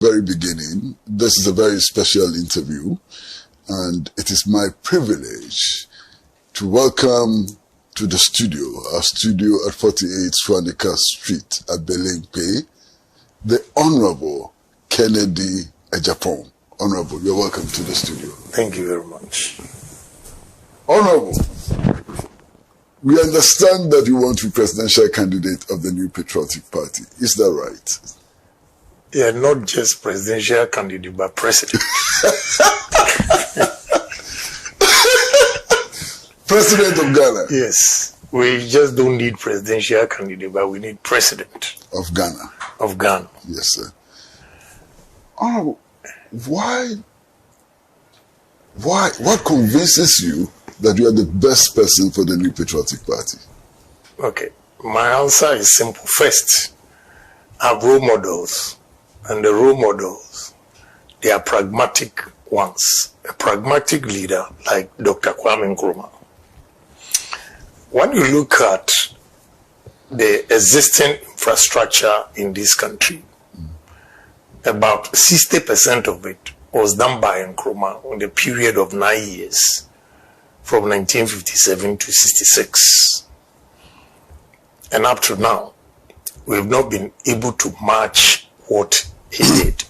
Very beginning, this is a very special interview, and it is my privilege to welcome to the studio, our studio at 48 Swanika Street at Belenpe, the Honorable Kennedy Agyapong. Honorable, you're welcome to the studio. Thank you very much. Honorable, we understand that you want to be presidential candidate of the New Patriotic Party. Is that right? Yeah, not just presidential candidate, but president. President of Ghana? Yes. We just don't need presidential candidate, but we need president. Of Ghana? Of Ghana. Yes, sir. Oh, what convinces you that you are the best person for the New Patriotic Party? Okay. My answer is simple. First, I have role models. And the role models, they are pragmatic ones. A pragmatic leader like Dr. Kwame Nkrumah. When you look at the existing infrastructure in this country, about 60% of it was done by Nkrumah in the period of 9 years, from 1957 to 66. And up to now, we have not been able to match what he did.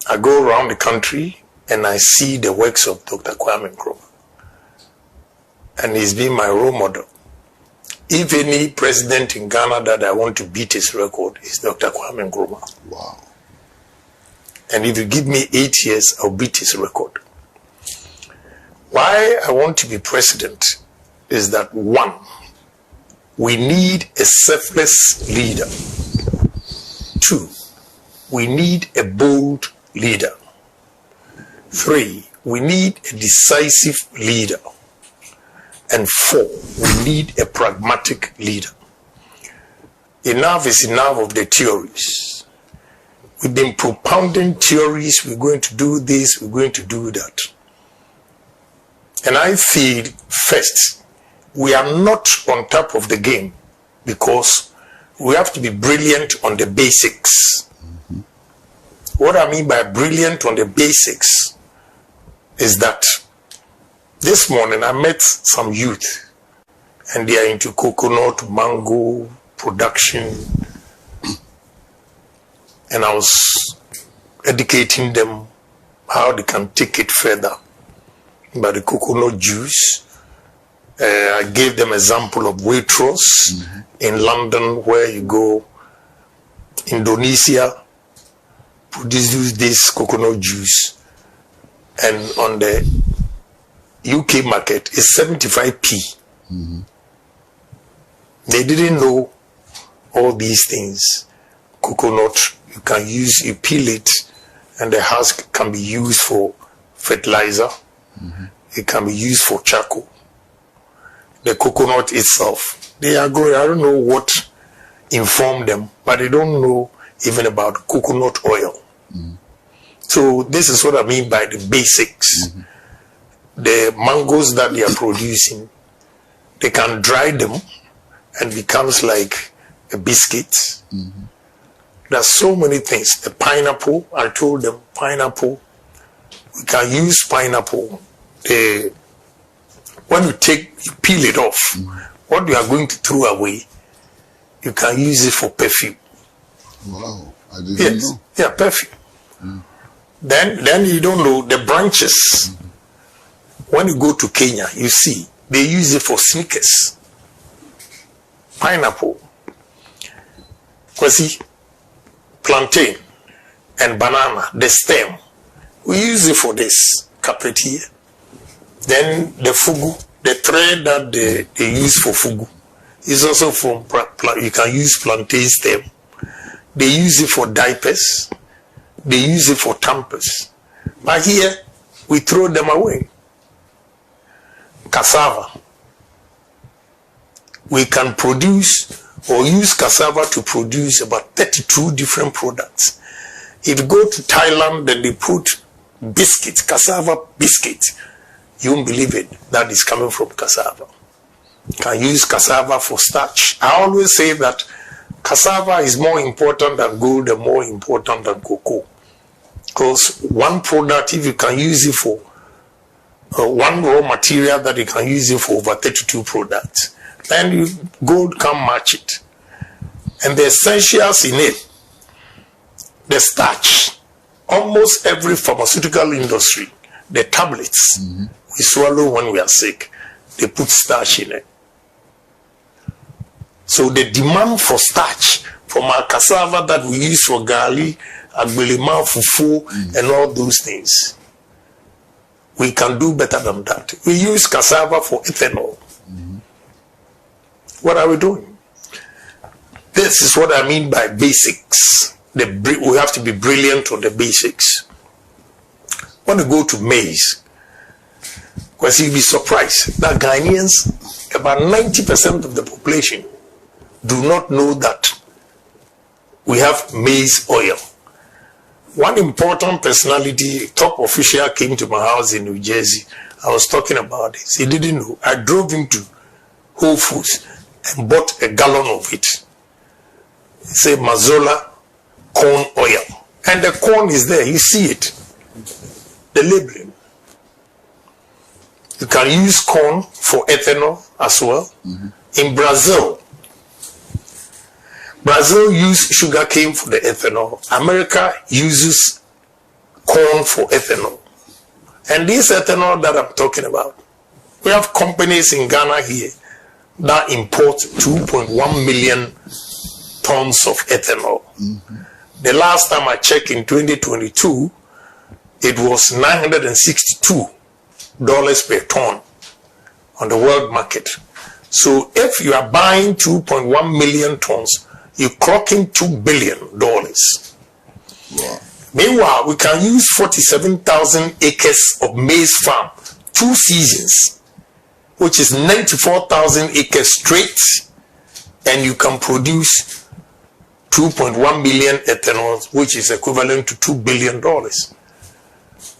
I go around the country and I see the works of Dr. Kwame Nkrumah. And he's been my role model. If any president in Ghana that I want to beat his record is Dr. Kwame Nkrumah. Wow. And if you give me 8 years, I'll beat his record. Why I want to be president is that, one, we need a selfless leader. 2, we need a bold leader. 3, we need a decisive leader. And 4, we need a pragmatic leader. Enough is enough of the theories. We've been propounding theories, we're going to do this, we're going to do that. And I feel, first, we are not on top of the game because we have to be brilliant on the basics. Mm-hmm. What I mean by brilliant on the basics is that this morning I met some youth and they are into coconut, mango production, and I was educating them how they can take it further by the coconut juice. I gave them example of Waitrose in London, where you go, Indonesia produces this coconut juice, and on the UK market it's 75p. Mm-hmm. They didn't know all these things. Coconut, you can use, you peel it, and the husk can be used for fertilizer. Mm-hmm. It can be used for charcoal. The coconut itself, they are growing. I don't know what informed them, but they don't know even about coconut oil. Mm-hmm. So this is what I mean by the basics. Mm-hmm. The mangoes that they are producing, they can dry them and becomes like a biscuit. Mm-hmm. There's so many things. The pineapple, I told them, pineapple, we can use pineapple. When you peel it off, what you are going to throw away, you can use it for perfume. Wow, I didn't know. Yeah, perfume. Mm. Then you don't know the branches. Mm-hmm. When you go to Kenya, you see, they use it for sneakers. Pineapple. Kwasi, plantain, and banana, the stem. We use it for this carpet here. Then the fugu, the thread that they use for fugu, is also from, you can use plantain stem. They use it for diapers. They use it for tampers. But here, we throw them away. Cassava. We can produce or use cassava to produce about 32 different products. If you go to Thailand, then they put biscuits, cassava biscuits. You won't believe it. That is coming from cassava. You can use cassava for starch. I always say that cassava is more important than gold and more important than cocoa. Because one product, if you can use it for one raw material that you can use it for over 32 products, then gold can't match it. And the essentials in it, the starch, almost every pharmaceutical industry, the tablets we swallow when we are sick, they put starch in it. So the demand for starch from our cassava that we use for garli, agbelema, fufu, and all those things, we can do better than that. We use cassava for ethanol. What are we doing? This is what I mean by basics. We have to be brilliant on the basics. When you go to maize, because you'll be surprised that Ghanaians, about 90% of the population, do not know that we have maize oil. One important personality, top official, came to my house in New Jersey. I was talking about this. He didn't know. I drove him to Whole Foods and bought a gallon of it. He said Mazola corn oil. And the corn is there. You see it. The labeling. You can use corn for ethanol as well. In Brazil uses sugarcane for the ethanol. America uses corn for ethanol. And this ethanol that I'm talking about, we have companies in Ghana here that import 2.1 million tons of ethanol. The last time I checked in 2022, it was $962 per ton on the world market. So if you are buying 2.1 million tons, you're clocking $2 billion. Wow. Meanwhile, we can use 47,000 acres of maize farm, 2 seasons, which is 94,000 acres straight, and you can produce 2.1 million ethanol, which is equivalent to $2 billion.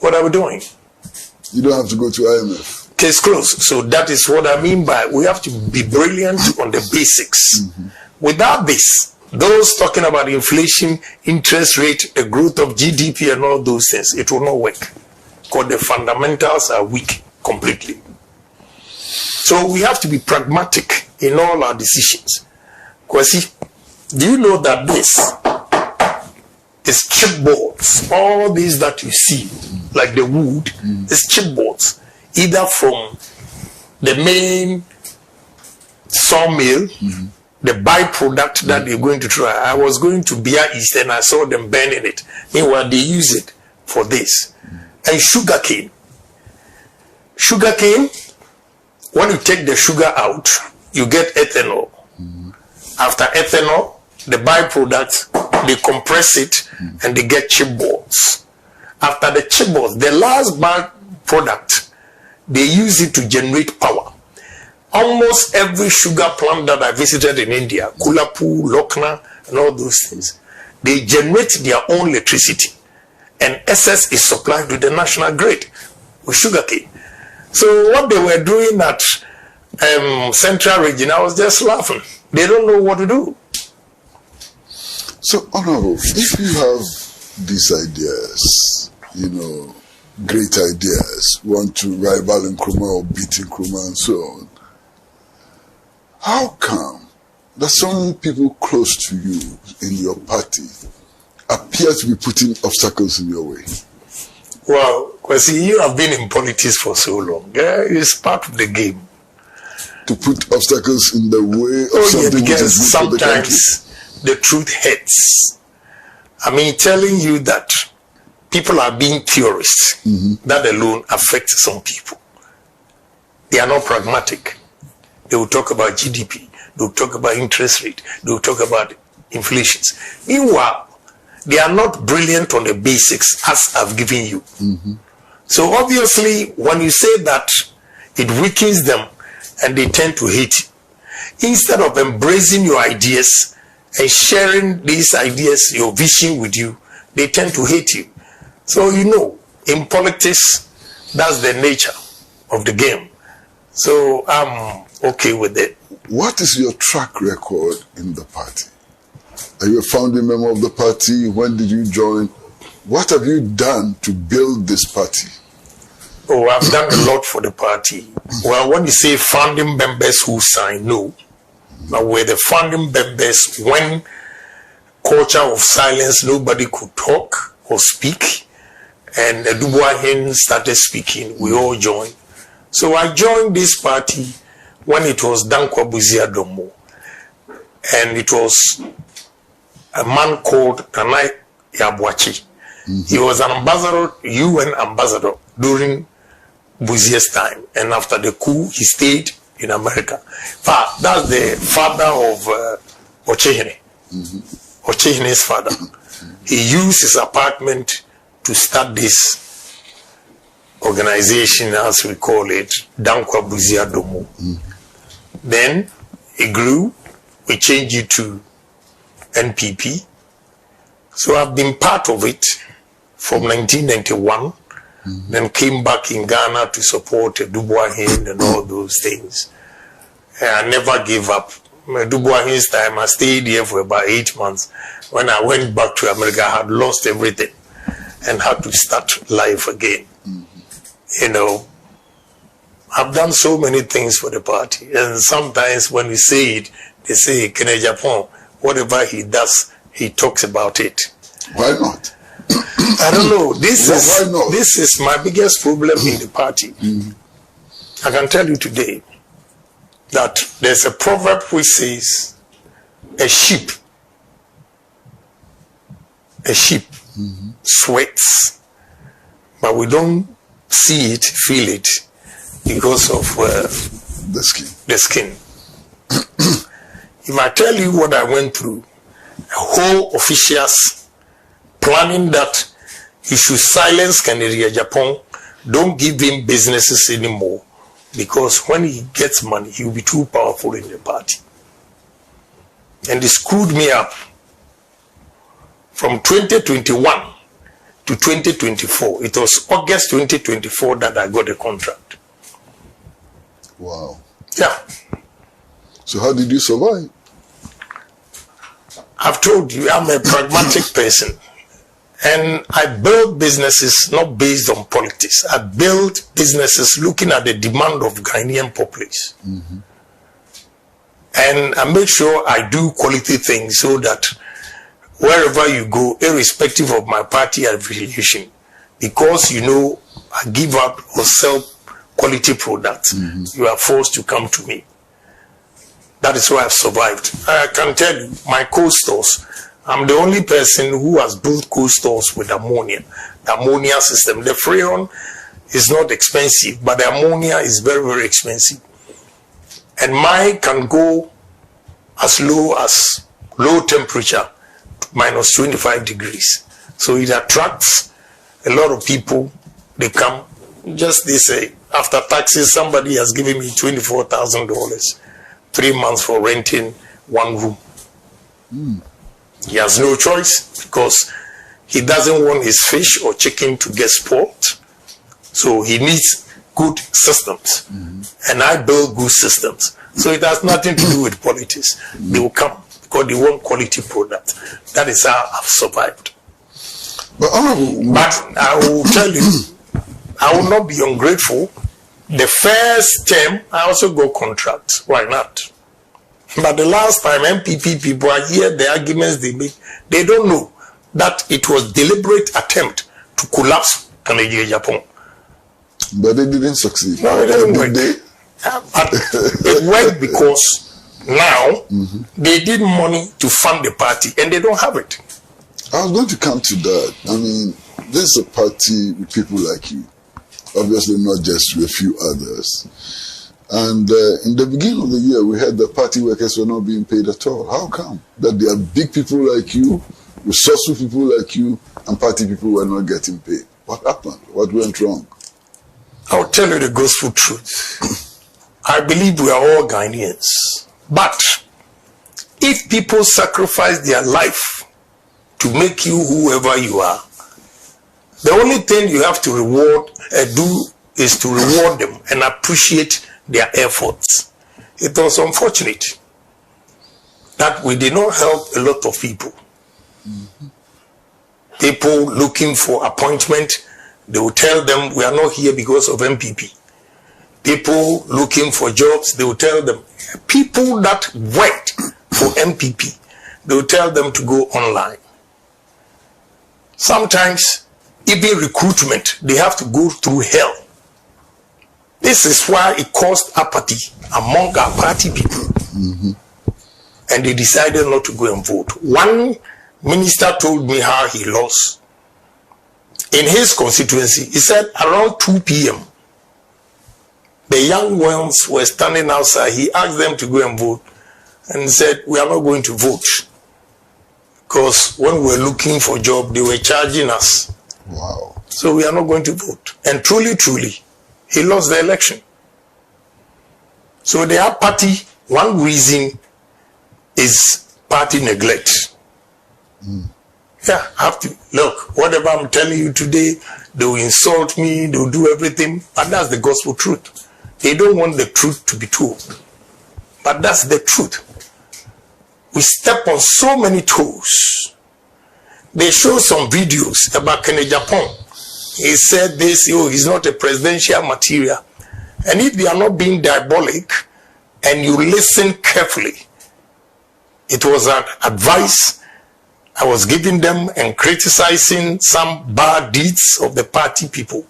What are we doing? You don't have to go to IMF. Case closed. So that is what I mean by we have to be brilliant on the basics. Without this, those talking about inflation, interest rate, the growth of GDP and all those things, it will not work. Because the fundamentals are weak completely. So we have to be pragmatic in all our decisions. Because do you know that this is chipboards? All these that you see, like the wood, is chipboards. Either from the main sawmill, the byproduct that they're going to try. I was going to Bia East and I saw them burning it. Meanwhile, they use it for this. And sugarcane. Sugarcane, when you take the sugar out, you get ethanol. After ethanol, the byproduct, they compress it and they get chipboards. After the chipboards, the last byproduct, they use it to generate power. Almost every sugar plant that I visited in India, Kulapu, Lokna, and all those things, they generate their own electricity. And excess is supplied to the national grid with sugarcane. So what they were doing at Central Region, I was just laughing. They don't know what to do. So, Honorable, if you have these ideas, great ideas, want to rival Nkrumah or beat Nkrumah and so on, how come that some people close to you in your party appear to be putting obstacles in your way? Well, Kwesi, you have been in politics for so long. It's part of the game. To put obstacles in the way of something which is good for the country? Sometimes the truth hurts. I mean, telling you that people are being purists, that alone affects some people. They are not pragmatic. They will talk about GDP. They will talk about interest rate. They will talk about inflations. Meanwhile, they are not brilliant on the basics as I've given you. So obviously, when you say that, it weakens them and they tend to hate you. Instead of embracing your ideas and sharing these ideas, your vision with you, they tend to hate you. So in politics, that's the nature of the game. So I'm okay with it. What is your track record in the party? Are you a founding member of the party? When did you join? What have you done to build this party? Oh, I've done a lot for the party. Well, when you say founding members who signed, no. But we're the founding members when culture of silence, nobody could talk or speak. And Dubois started speaking, we all joined. So I joined this party when it was Dankwa Buzia Domo. And it was a man called Kennedy Agyapong. He was an ambassador, UN ambassador during Buzia's time. And after the coup, he stayed in America. That's the father of Ochehene. Ochehene's father. He used his apartment to start this organization, as we call it, Dankwa Buzia Domo. Then it grew. We changed it to NPP. So I've been part of it from 1991. Then came back in Ghana to support Dubois and all those things. And I never gave up. Dubois time, I stayed here for about 8 months. When I went back to America, I had lost everything and had to start life again. You know, I've done so many things for the party. And sometimes when we say it, they say, Kennedy Agyapong, whatever he does, he talks about it. Why not? I don't know. This is my biggest problem in the party. I can tell you today that there's a proverb which says, a sheep sweats, but we don't see it, feel it, because of the skin. If I tell you what I went through, a whole officials planning that you should silence Kennedy Agyapong, don't give him businesses anymore, because when he gets money, he will be too powerful in the party. And they screwed me up. From 2021 to 2024, it was August 2024 that I got a contract. Wow. Yeah. So how did you survive? I've told you, I'm a pragmatic person. And I build businesses not based on politics. I build businesses looking at the demand of Ghanaian populace. And I make sure I do quality things so that wherever you go, irrespective of my party affiliation, because you know I give out or sell quality products, you are forced to come to me. That is why I've survived. I can tell you, my cold stores, I'm the only person who has built cold stores with ammonia. The ammonia system. The freon is not expensive, but the ammonia is very, very expensive. And mine can go as low as low temperature, minus 25 degrees. So it attracts a lot of people. They come, just they say, after taxes, somebody has given me $24,000, 3 months for renting one room. He has no choice because he doesn't want his fish or chicken to get spoiled. So he needs good systems. And I build good systems. So it has nothing to do with politics. They will come because they want quality product. That is how I've survived. But I will tell you, I will not be ungrateful. The first term, I also got contracts. Why not? But the last time MPP people, I hear the arguments they make. They don't know that it was deliberate attempt to collapse Kennedy Agyapong. But they didn't succeed. No, it didn't work. But it worked because now they need money to fund the party and they don't have it. I was going to come to that. I mean, this is a party with people like you. Obviously not just with a few others. And in the beginning of the year, we heard that party workers were not being paid at all. How come? That there are big people like you, resourceful people like you, and party people were not getting paid. What happened? What went wrong? I'll tell you the gospel truth. I believe we are all Ghanaians. But if people sacrifice their life to make you whoever you are, the only thing you have to do is to reward them and appreciate their efforts. It was unfortunate that we did not help a lot of people. People looking for appointment, they will tell them we are not here because of MPP. People looking for jobs, they will tell them. People that wait for MPP, they will tell them to go online. Sometimes, even recruitment, they have to go through hell. This is why it caused apathy among our party people. And they decided not to go and vote. One minister told me how he lost. In his constituency, he said around 2 p.m., the young ones were standing outside. He asked them to go and vote and said, we are not going to vote. Because when we were looking for a job, they were charging us. Wow. So we are not going to vote. And truly, truly, he lost the election. So the apathy, one reason is party neglect. Yeah, I have to look, whatever I'm telling you today, they will insult me, they will do everything, but that's the gospel truth. They don't want the truth to be told, but that's the truth. We step on so many toes. They show some videos about Kennedy Agyapong. He said this, he's not a presidential material. And if they are not being diabolic and you listen carefully, it was an advice I was giving them and criticizing some bad deeds of the party people.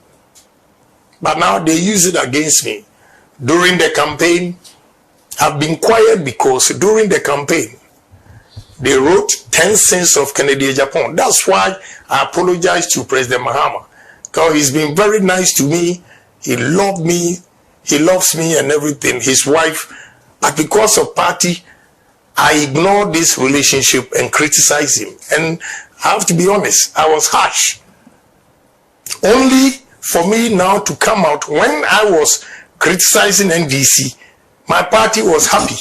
But now they use it against me. During the campaign, I've been quiet because during the campaign, they wrote 10 sins of Kennedy Agyapong. That's why I apologize to President Mahama. Because he's been very nice to me. He loved me. He loves me and everything. His wife. But because of party, I ignored this relationship and criticized him. And I have to be honest, I was harsh. Only for me now to come out, when I was criticizing NDC, my party was happy.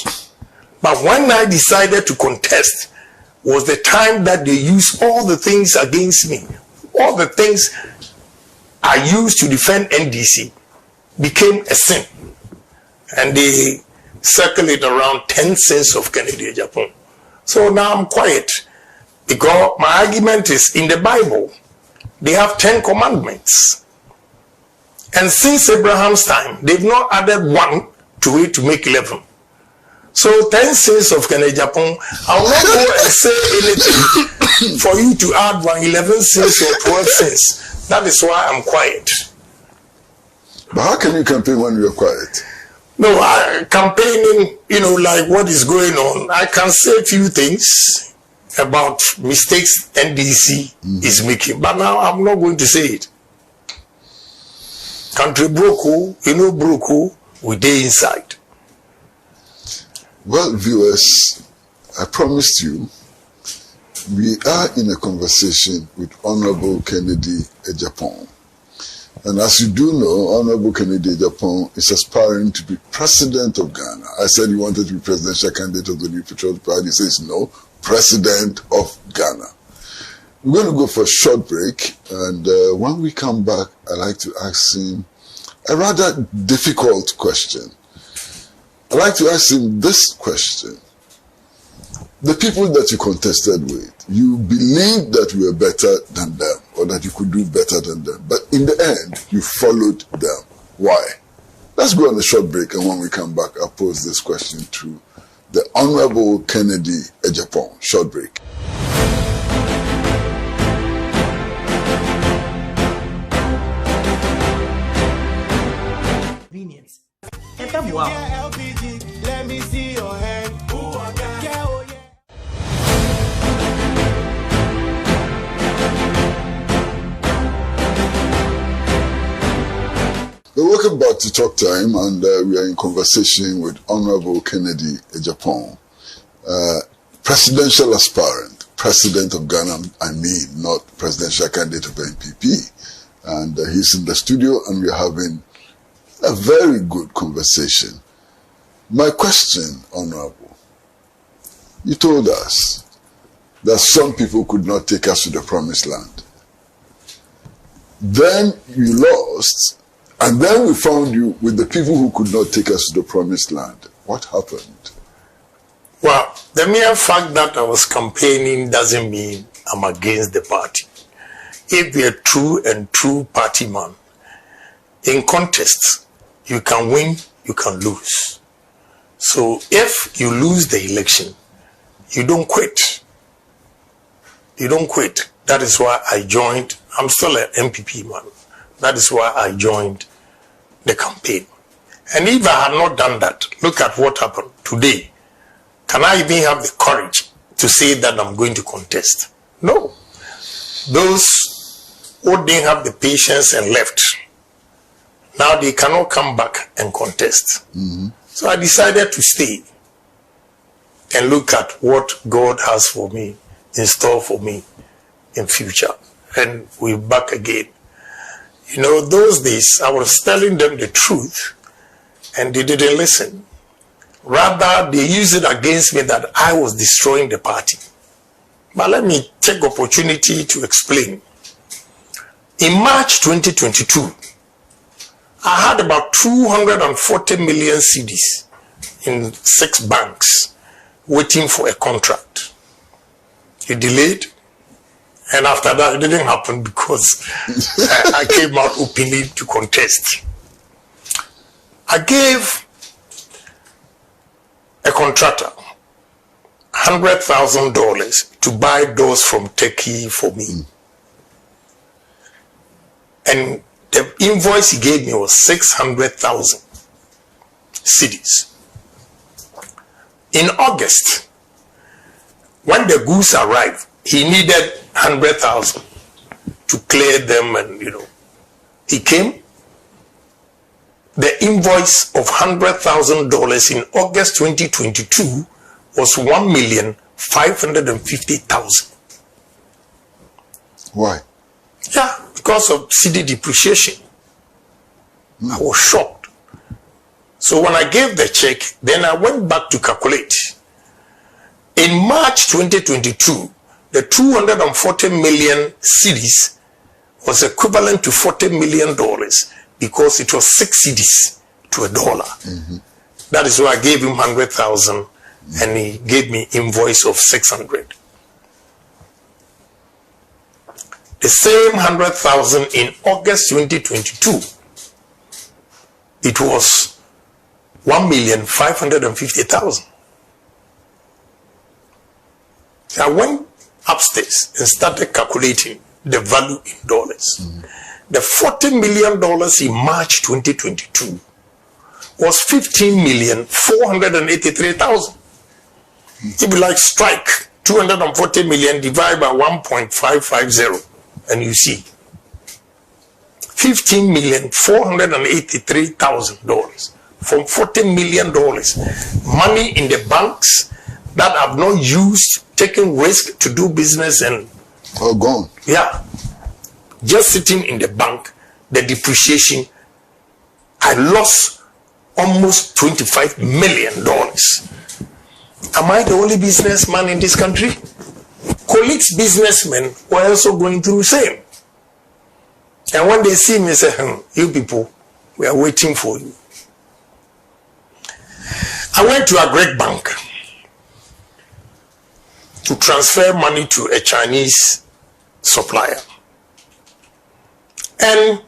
But when I decided to contest, was the time that they used all the things against me. All the things I used to defend NDC became a sin. And they circulate around 10 sins of Kennedy Agyapong. So now I'm quiet. Because my argument is in the Bible, they have 10 commandments. And since Abraham's time, they've not added one to it to make 11. So 10 sins of Kennedy Agyapong, I will not go and say anything for you to add 11 sins or 12 sins. That is why I'm quiet. But how can you campaign when you're quiet? No, campaigning, like what is going on, I can say a few things about mistakes NDC is making. But now I'm not going to say it. Country broke, broke, we day inside. Well, viewers, I promised you, we are in a conversation with Honorable Kennedy Agyapong. And as you do know, Honorable Kennedy Agyapong is aspiring to be president of Ghana. I said he wanted to be presidential candidate of the New Patriotic Party. He says no, president of Ghana. We're going to go for a short break, and when we come back, I'd like to ask him a rather difficult question. I'd like to ask him this question. The people that you contested with, you believed that you were better than them, or that you could do better than them, but in the end, you followed them. Why? Let's go on a short break, and when we come back, I'll pose this question to the Honorable Kennedy Agyapong. Short break. Convenience. Let me see your hand. Welcome back to Talk Time, and we are in conversation with Honorable Kennedy Agyapong, presidential aspirant, president of Ghana, not presidential candidate of NPP. And he's in the studio, and we're having a very good conversation. My question, Honorable, you told us that some people could not take us to the promised land. Then you lost, and then we found you with the people who could not take us to the promised land. What happened? Well, the mere fact that I was campaigning doesn't mean I'm against the party. If you're a true party man, in contests, you can win, you can lose. So if you lose the election, you don't quit. You don't quit. That is why I joined. I'm still an MPP man. That is why I joined the campaign. And if I had not done that, look at what happened today. Can I even have the courage to say that I'm going to contest? No. Those who didn't have the patience and left, now they cannot come back and contest. So I decided to stay and look at what God has for me, in store for me in future. And we're back again. You know, those days I was telling them the truth and they didn't listen. Rather, they used it against me that I was destroying the party. But let me take opportunity to explain. In March 2022, I had about 240 million cedis in 6 banks waiting for a contract. It delayed, and after that it didn't happen because I came out openly to contest. I gave a contractor $100,000 to buy doors from Turkey for me. And the invoice he gave me was 600,000 cedis. In August, when the goods arrived, he needed 100,000 to clear them, and he came. The invoice of $100,000 in August 2022 was 1,550,000. Why? Yeah, because of cedi depreciation. I was shocked. So when I gave the check, then I went back to calculate. In March 2022, the 240 million cedis was equivalent to $40 million because it was 6 cedis to $1. That is why I gave him 100,000 and he gave me invoice of 600. The same 100,000 in August 2022, it was 1,550,000. I went upstairs and started calculating the value in dollars. The $40 million in March 2022 was 15,483,000. If you like, strike 240 million divided by 1.550 and you see $15,483,000 from $40 million. Money in the banks that have not used, taking risk to do business and all gone. Yeah. Just sitting in the bank, the depreciation, I lost almost $25 million. Am I the only businessman in this country? Colleagues, businessmen were also going through the same. And when they see me, they say, you people, we are waiting for you. I went to a Greek bank to transfer money to a Chinese supplier. And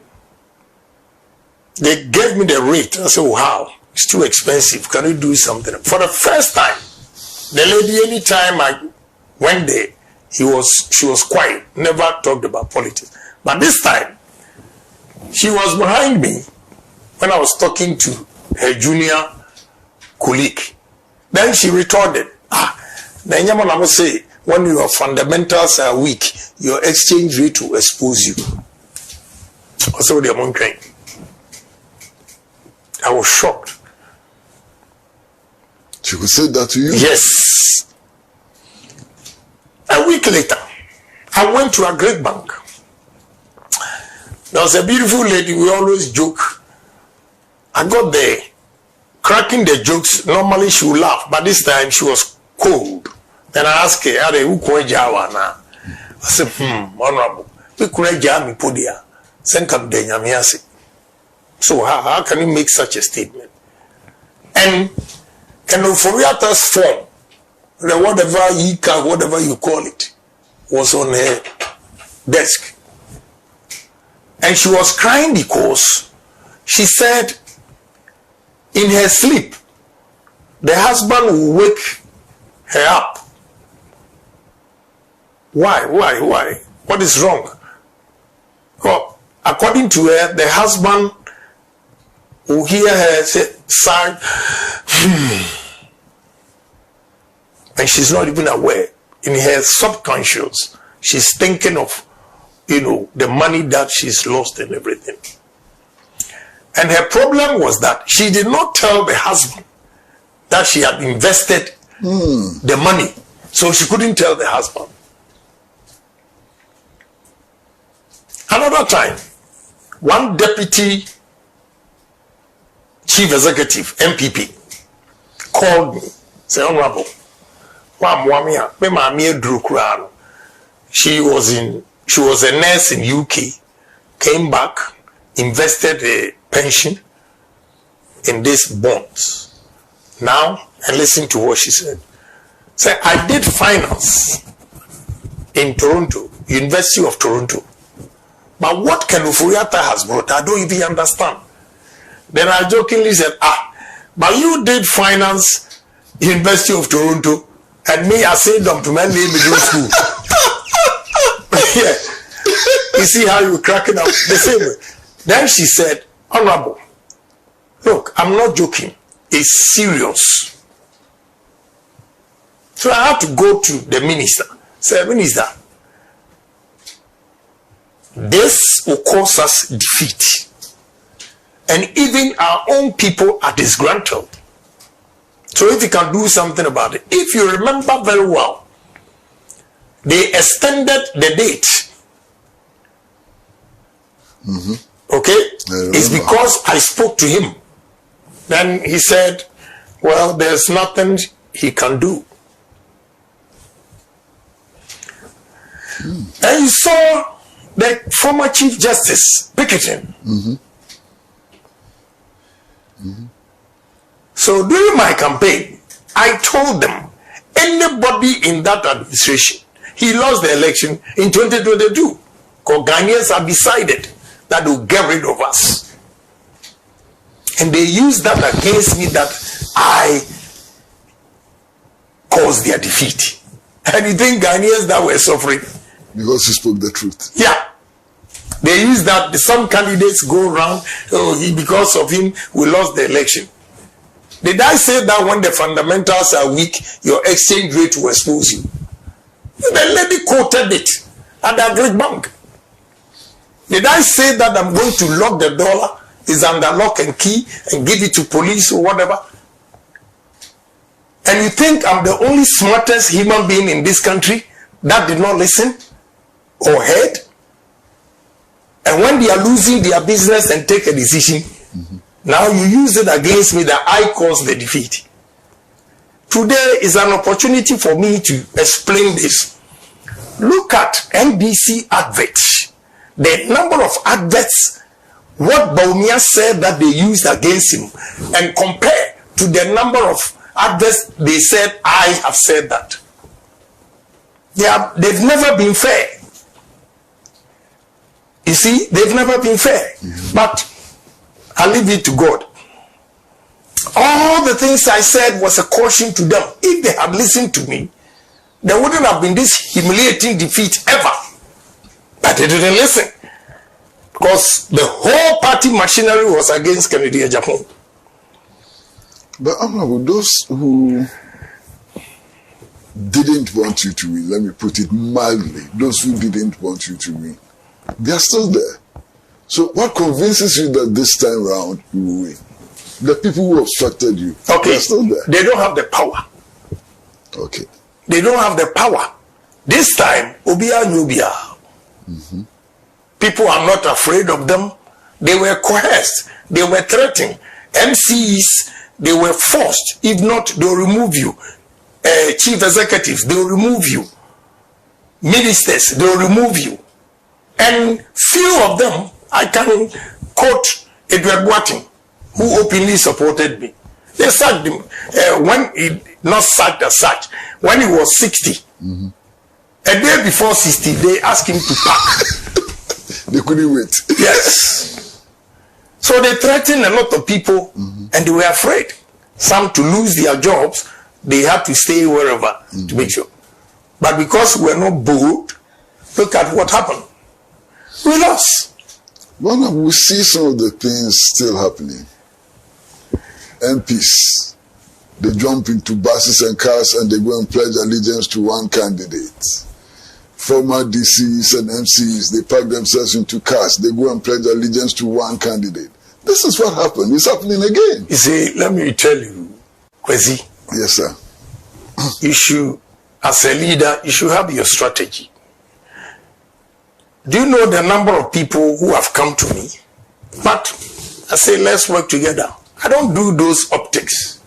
they gave me the rate. I said, wow, it's too expensive. Can you do something? For the first time, the lady, anytime I went there, she was quiet, never talked about politics. But this time, she was behind me when I was talking to her junior colleague. Then she retorted, I must say, when your fundamentals are weak, your exchange rate will expose you. Also, the amount I was shocked. She could say that to you? Yes. A week later, I went to a Greek bank. There was a beautiful lady, we always joke. I got there, cracking the jokes. Normally she would laugh, but this time she was cold. Then I asked her, I said, honorable, we could me podia. So how can you make such a statement? And can Oforiata's form the whatever you call it, was on her desk. And she was crying because she said in her sleep, the husband will wake her up. Why? What is wrong? Well, according to her, the husband will hear her say, sigh, and she's not even aware. In her subconscious, she's thinking of, the money that she's lost and everything. And her problem was that she did not tell the husband that she had invested the money. So she couldn't tell the husband. Another time, one deputy chief executive, MPP, called me, said, Honorable, she was a nurse in UK, came back, invested a pension in these bonds. Now, and listen to what she said. Say, I did finance in Toronto, University of Toronto. But what Ken Ofori-Atta has brought, I don't even understand. Then I jokingly said, but you did finance University of Toronto, and me, I said them to my name middle school. Yeah. You see how you cracking up the same way. Then she said, Honorable, look, I'm not joking. It's serious. So I had to go to the minister. Say, Minister, this will cause us defeat. And even our own people are disgruntled. So if you can do something about it. If you remember very well, they extended the date. Okay? It's because I spoke to him. Then he said, well, there's nothing he can do. And you saw the former Chief Justice picketing. So during my campaign, I told them, anybody in that administration, he lost the election in 2022. Because Ghanaians have decided that they'll get rid of us. And they used that against me, that I caused their defeat. And you think Ghanaians that were suffering? Because he spoke the truth. Yeah. They use that. Some candidates go around, because of him, we lost the election. Did I say that when the fundamentals are weak, your exchange rate will expose you? The lady quoted it at the Great Bank. Did I say that I'm going to lock the dollar, is under lock and key, and give it to police or whatever? And you think I'm the only smartest human being in this country that did not listen or heard? And when they are losing their business and take a decision, now you use it against me that I caused the defeat. Today is an opportunity for me to explain this. Look at NBC adverts. The number of adverts, what Baumia said that they used against him, and compare to the number of adverts they said I have said that. They've never been fair. You see, they've never been fair. But I leave it to God. All the things I said was a caution to them. If they had listened to me, there wouldn't have been this humiliating defeat ever. But they didn't listen. Because the whole party machinery was against Kennedy Agyapong. But Honorable, those who didn't want you to win, let me put it mildly, those who didn't want you to win, they are still there. So what convinces you that this time round you will win? The people who obstructed you, they are still there. They don't have the power. Okay. They don't have the power. This time, Obia Nubia. People are not afraid of them. They were coerced. They were threatened. MCs, they were forced. If not, they'll remove you. Chief executives, they'll remove you. Ministers, they'll remove you. And few of them, I can quote Edward Watting, who openly supported me. They sacked him when he not sacked as such. When he was 60, a day before 60, they asked him to pack. They couldn't wait. Yes. So they threatened a lot of people, and they were afraid. Some to lose their jobs, they had to stay wherever to make sure. But because we're not bold, look at what happened. We lost. Well, we see some of the things still happening. MPs, they jump into buses and cars and they go and pledge allegiance to one candidate. Former DCs and MCs, they pack themselves into cars, they go and pledge allegiance to one candidate. This is what happened. It's happening again. You see, let me tell you, Kwesi. Yes, sir. You should, as a leader, you should have your strategy. Do you know the number of people who have come to me? But I say, let's work together. I don't do those optics.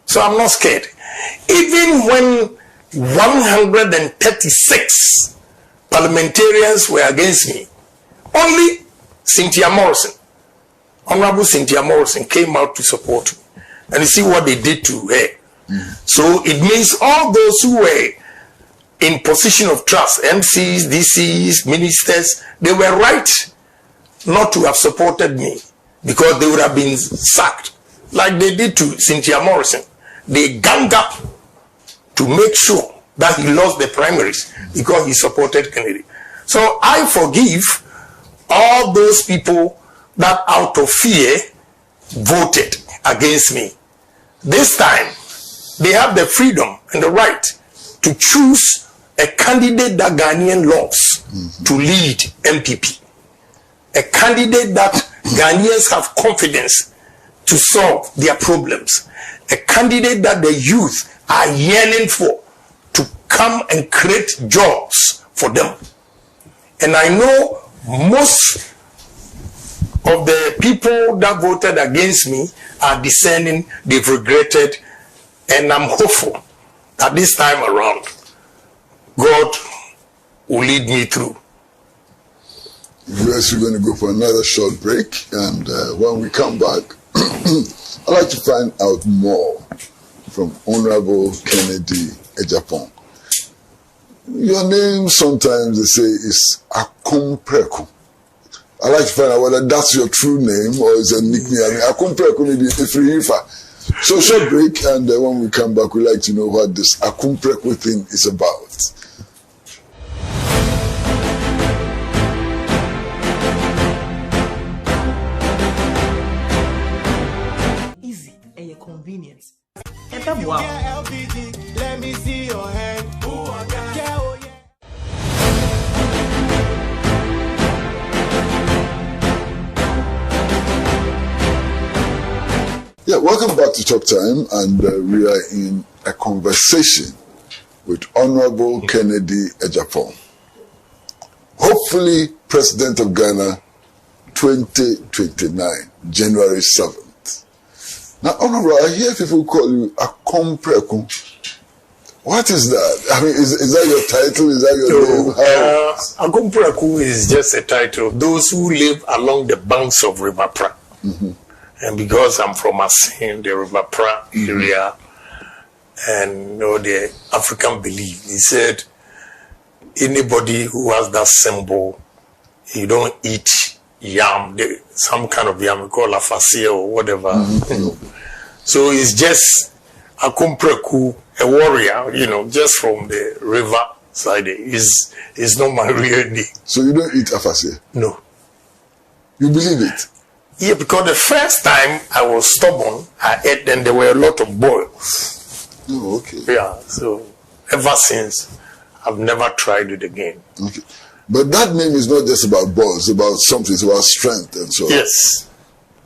So I'm not scared. Even when 136 parliamentarians were against me, only Cynthia Morrison, Honorable Cynthia Morrison, came out to support me. And you see what they did to her. So it means all those who were in position of trust, MCs, DCs, ministers, they were right not to have supported me because they would have been sacked like they did to Cynthia Morrison. They ganged up to make sure that he lost the primaries because he supported Kennedy. So I forgive all those people that out of fear voted against me. This time, they have the freedom and the right to choose a candidate that Ghanaian loves to lead MPP. A candidate that Ghanaians have confidence to solve their problems. A candidate that the youth are yearning for to come and create jobs for them. And I know most of the people that voted against me are discerning, they've regretted, and I'm hopeful that this time around, God will lead me through. Yes, we're going to go for another short break, and when we come back, I'd like to find out more from Honorable Kennedy Agyapong. Your name sometimes they say is Akompreku. I'd like to find out whether that's your true name or is a nickname. I mean, Akompreku may be Ifrihifa. So short break, and when we come back, we'd like to know what this Akompreku thing is about. Convenience. Let me see your hand. Yeah, welcome back to Talk Time, and we are in a conversation with Honorable Kennedy Agyapong. Hopefully, President of Ghana, 2029, January 7th. Now, Honorable, I hear people call you Akompreku. What is that? I mean, is that your title? Is that your name? Akompreku is just a title. Those who live along the banks of River Pra. And because I'm from Asin, the River Pra area, and you know, the African belief, he said, anybody who has that symbol, you don't eat yam, some kind of yam, we call afasia or whatever. So it's just Akompreku, a warrior, you know, just from the river side. It's not my real name. So you don't eat afasia? No. You believe it? Yeah, because the first time I was stubborn, I ate, and there were a lot of boils. Oh, okay. Yeah, so ever since, I've never tried it again. Okay. But that name is not just about balls, it's about something, it's about strength and so on. Yes.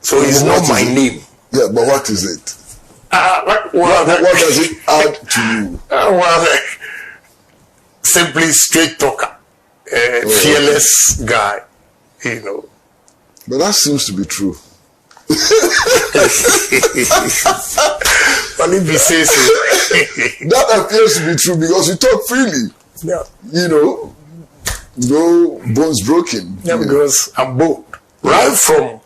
So it's not my name. Yeah, but what is it? What does it add to you? Simply straight talker, fearless guy, you know. But that seems to be true. But if you say so. That appears to be true because you talk freely. Yeah. You know, no bones broken. Yeah, because I'm bold. Right from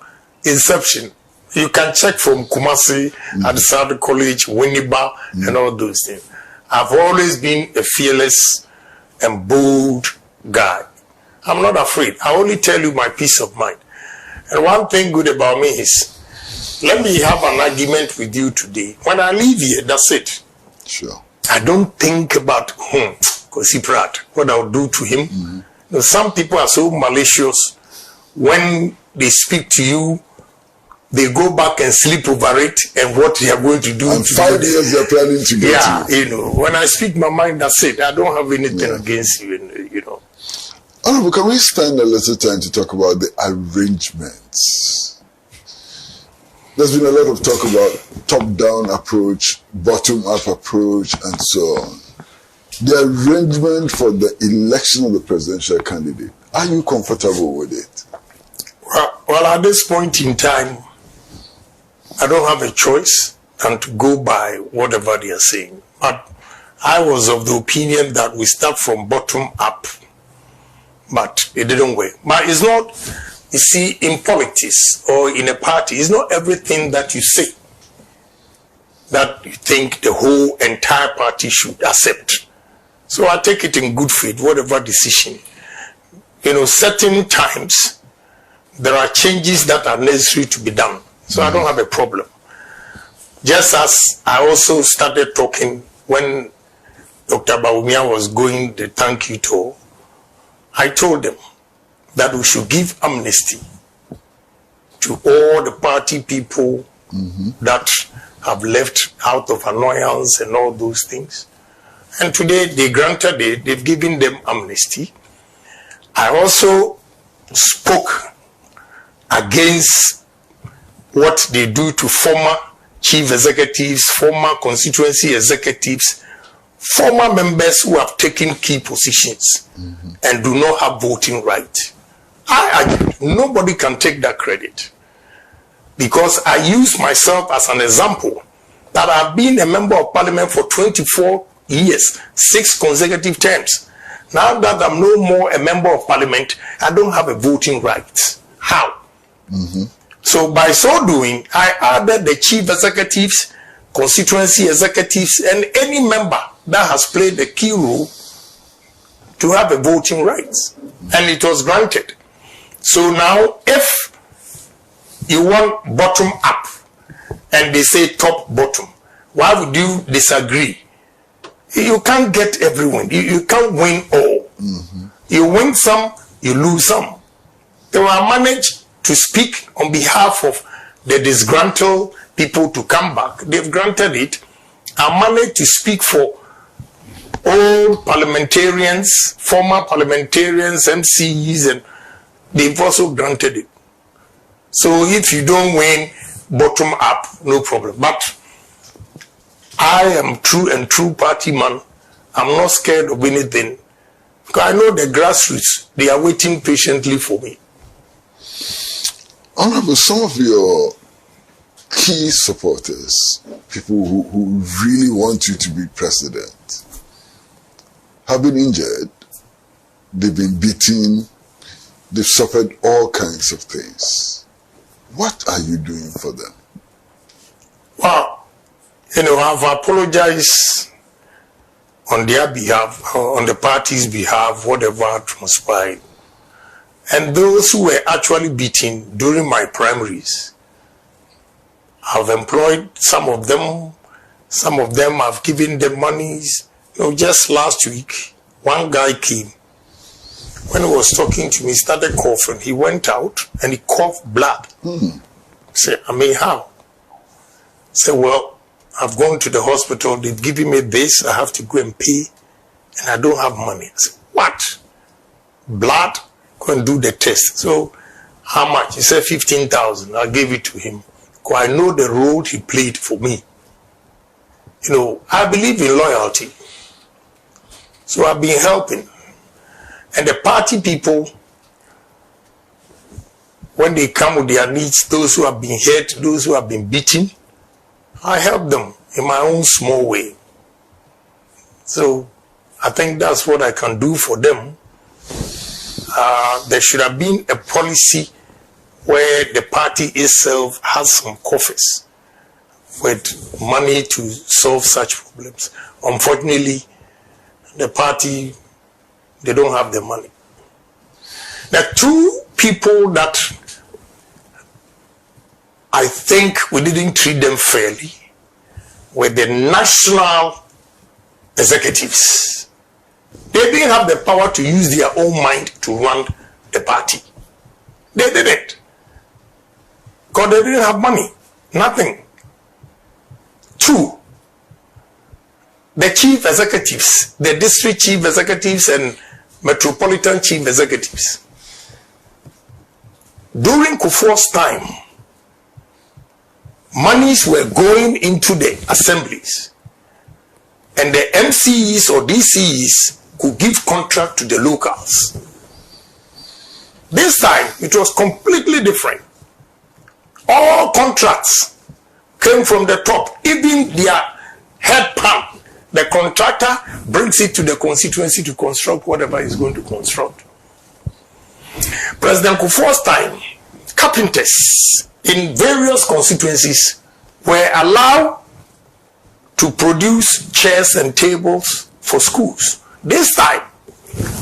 inception, You can check from Kumasi, Adisada College, Winneba, and all those things. I've always been a fearless and bold guy. I'm not afraid. I only tell you my peace of mind. And one thing good about me is, let me have an argument with you today. When I leave here, that's it. Sure. I don't think about what I'll do to him. You know, some people are so malicious. When they speak to you, they go back and sleep over it and what they are going to do. And 5 years they're planning to get you. You know, when I speak my mind, that's it. I don't have anything against you, you know. Honorable, can we spend a little time to talk about the arrangements? There's been a lot of talk about top-down approach, bottom-up approach, and so on. The arrangement for the election of the presidential candidate, are you comfortable with it? Well, at this point in time, I don't have a choice than to go by whatever they are saying. But I was of the opinion that we start from bottom up. But it didn't work. But it's not, you see, in politics or in a party, it's not everything that you say that you think the whole entire party should accept. So I take it in good faith, whatever decision. You know, certain times there are changes that are necessary to be done. So I don't have a problem. Just as I also started talking when Dr. Bawumia was going the thank you tour, I told them that we should give amnesty to all the party people that have left out of annoyance and all those things. And today they granted it, they've given them amnesty. I also spoke against what they do to former chief executives, former constituency executives, former members who have taken key positions and do not have voting rights. Nobody can take that credit because I use myself as an example that I've been a member of parliament for 24 years, 6 consecutive terms. Now that I'm no more a member of parliament, I don't have a voting right. How? So by so doing, I added the chief executives, constituency executives, and any member that has played a key role to have a voting right. And it was granted. So now, if you want bottom up, and they say top bottom, why would you disagree? You can't get everyone. You can't win all. You win some, you lose some. They were managed to speak on behalf of the disgruntled people to come back. They've granted it. I managed to speak for all parliamentarians, former parliamentarians, MCs, and they've also granted it. So if you don't win bottom up, no problem. But I am true party man. I'm not scared of anything. Because I know the grassroots, they are waiting patiently for me. Honorable, some of your key supporters, people who really want you to be president, have been injured, they've been beaten, they've suffered all kinds of things. What are you doing for them? Well, you know, I've apologized on their behalf, on the party's behalf, whatever transpired. And those who were actually beaten during my primaries, I've employed some of them I've given them monies. You know, just last week, one guy came. When he was talking to me, he started coughing. He went out and he coughed blood. I said, I mean, how? I said, well, I've gone to the hospital. They've given me this. I have to go and pay. And I don't have money. I said, what? Blood? Go and do the test. So, how much? He said 15,000. I gave it to him. Because I know the role he played for me. You know, I believe in loyalty. So I've been helping. And the party people, when they come with their needs, those who have been hurt, those who have been beaten, I help them in my own small way. So I think that's what I can do for them. There should have been a policy where the party itself has some coffers with money to solve such problems. Unfortunately, the party, they don't have the money. The two people that I think we didn't treat them fairly were the national executives. They didn't have the power to use their own mind to run the party. They didn't. Because they didn't have money. Nothing. Two, the chief executives, the district chief executives and metropolitan chief executives. During Kufuor's time, monies were going into the assemblies, and the MCEs or DCEs could give contract to the locals. This time, it was completely different. All contracts came from the top. Even their head pump, the contractor brings it to the constituency to construct whatever he's going to construct. President Kufuor's time, carpenters in various constituencies were allowed to produce chairs and tables for schools. This time,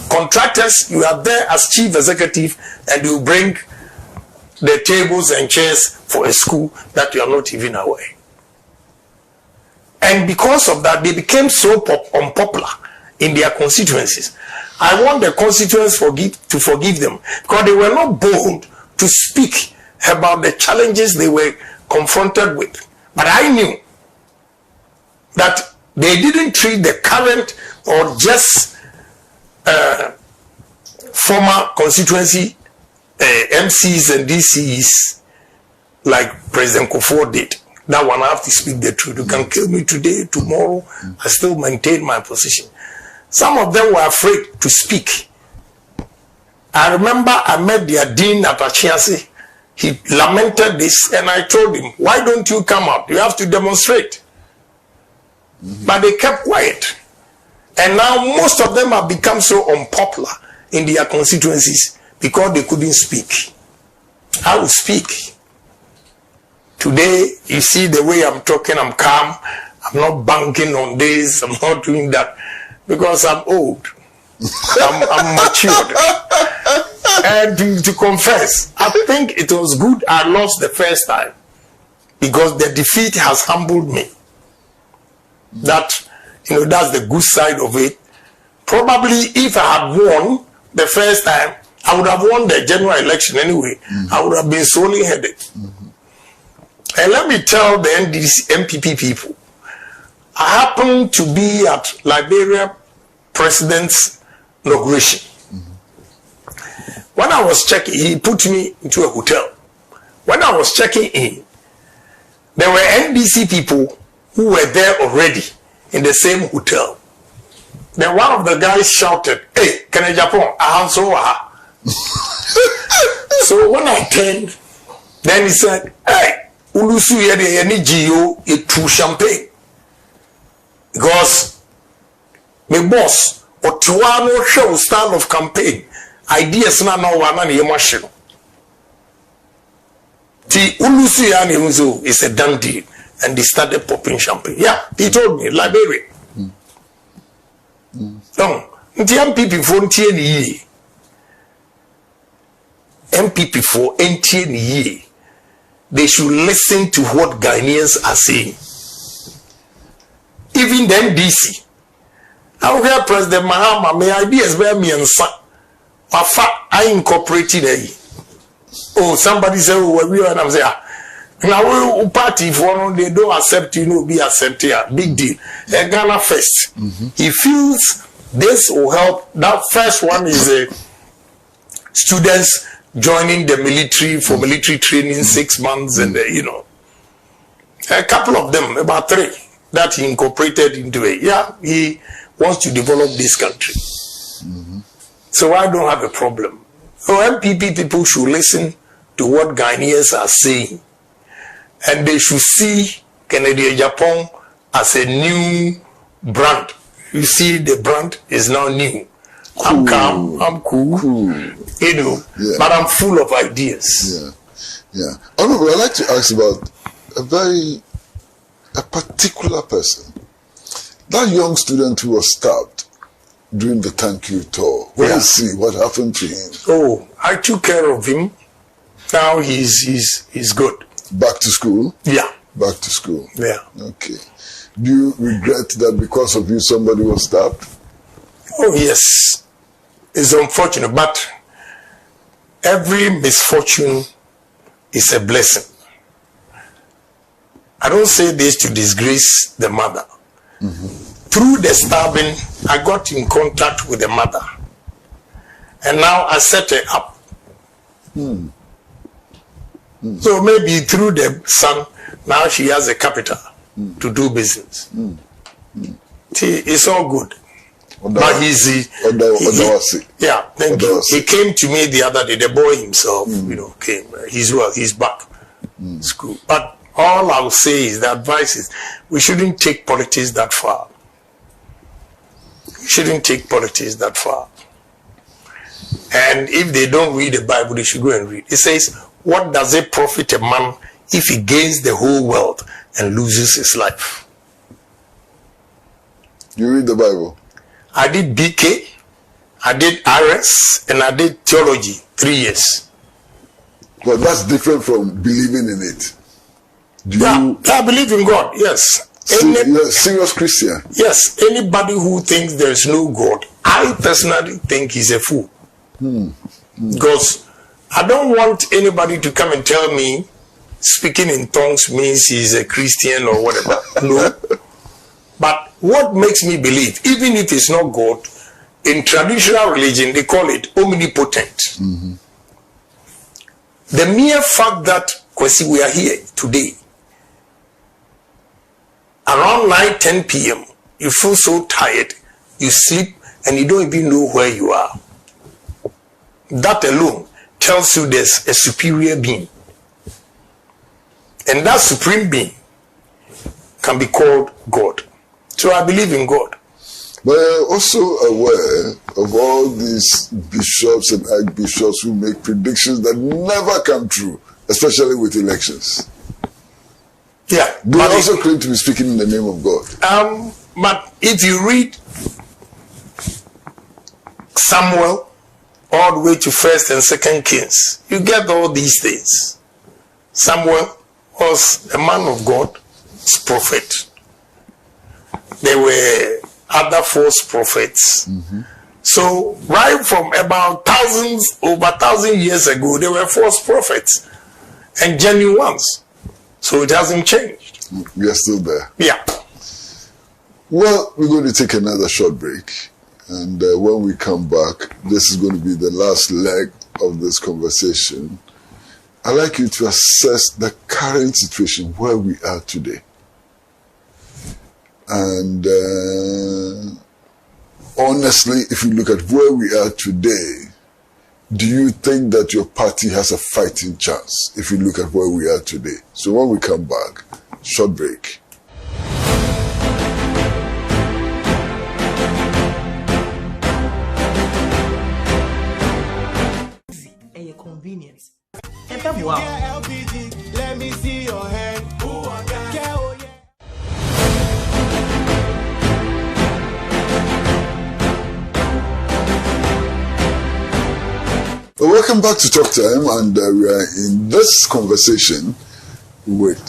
contractors, you are there as chief executive and you bring the tables and chairs for a school that you are not even aware. And because of that, they became so unpopular in their constituencies. I want the constituents to forgive them because they were not bold to speak about the challenges they were confronted with. But I knew that they didn't treat the current or just former constituency MCs and DCs like President Kufuor did. That one I have to speak the truth. You can kill me today, tomorrow, I still maintain my position. Some of them were afraid to speak. I remember I met their dean at Achiasi. He lamented this and I told him, why don't you come out? You have to demonstrate. But they kept quiet. And now most of them have become so unpopular in their constituencies because they couldn't speak. I will speak. Today, you see the way I'm talking, I'm calm. I'm not banking on this. I'm not doing that because I'm old. I'm matured. And to confess, I think it was good I lost the first time because the defeat has humbled me. That, that's the good side of it. Probably if I had won the first time, I would have won the general election anyway. I would have been solely headed. And let me tell the MPP people, I happened to be at Liberia President's inauguration. When I was checking, he put me into a hotel. When I was checking in, there were NDC people who were there already in the same hotel. Then one of the guys shouted, "Hey, Kennedy Agyapong, ahanso." So when I turned, then he said, "Hey, Ulusu yede yeni jiyo a true champagne." Because my boss, Otuano show style of campaign, ideas na one and machine. The Ulusu yani is a done deal. And they started popping champagne. Yeah, he told me, Liberia. No, MPP for NTNE. MPP for NTNE. They should listen to what Ghanaians are saying. Even the NDC. I will hear President Mahama, may ideas bear me and son. I incorporated a. Oh, somebody said, oh, we are, and I'm saying, now, party, if one they don't accept, be accepted. Big deal. Ghana first. He feels this will help. That first one is students joining the military for military training 6 months, and a couple of them, about 3, that he incorporated into it. Yeah, he wants to develop this country. So I don't have a problem. So MPP people should listen to what Ghanaians are saying. And they should see Kennedy Agyapong as a new brand. You see, the brand is now new. Cool. I'm calm, I'm cool. Yeah. But I'm full of ideas. Yeah. Honorable, I'd like to ask about a particular person. That young student who was stabbed during the thank you tour. Where is he? What happened to him? Oh, I took care of him. Now he's good. Back to school? Yeah. Back to school. Yeah. Okay. Do you regret that because of you somebody was stabbed? Oh, yes. It's unfortunate, but every misfortune is a blessing. I don't say this to disgrace the mother. Through the stabbing, I got in contact with the mother. And now I set her up. So maybe through the son, now she has a capital to do business. See, it's all good. But yeah, thank you. He came to me the other day, the boy himself, came. He's well, he's back. School. But all I'll say is the advice is we shouldn't take politics that far. We shouldn't take politics that far. And if they don't read the Bible, they should go and read. It says, what does it profit a man if he gains the whole world and loses his life? You read the Bible? I did BK, I did RS, and I did theology 3 years. But that's different from believing in it. I believe in God, yes. You're a serious Christian? Yes. Anybody who thinks there is no God, I personally think he's a fool. Because I don't want anybody to come and tell me speaking in tongues means he's a Christian or whatever. No. But what makes me believe, even if it's not God, in traditional religion they call it omnipotent. The mere fact that, Kwesi, we are here today, around 9-10 p.m., you feel so tired, you sleep, and you don't even know where you are. That alone tells you there's a superior being. And that supreme being can be called God. So I believe in God. But I'm also aware of all these bishops and archbishops who make predictions that never come true, especially with elections. Yeah. They also claim to be speaking in the name of God. But if you read Samuel all the way to 1st and 2nd Kings, you get all these things. Samuel was a man of God, his prophet. There were other false prophets. So right from about over 1,000 years ago, there were false prophets and genuine ones. So it hasn't changed. We are still there. Yeah. Well, we're going to take another short break. And when we come back, this is going to be the last leg of this conversation. I'd like you to assess the current situation where we are today. And honestly, if you look at where we are today, do you think that your party has a fighting chance if you look at where we are today? So when we come back, short break. A convenience. Let me see your hand. Well, welcome back to Talk Time, and we are in this conversation with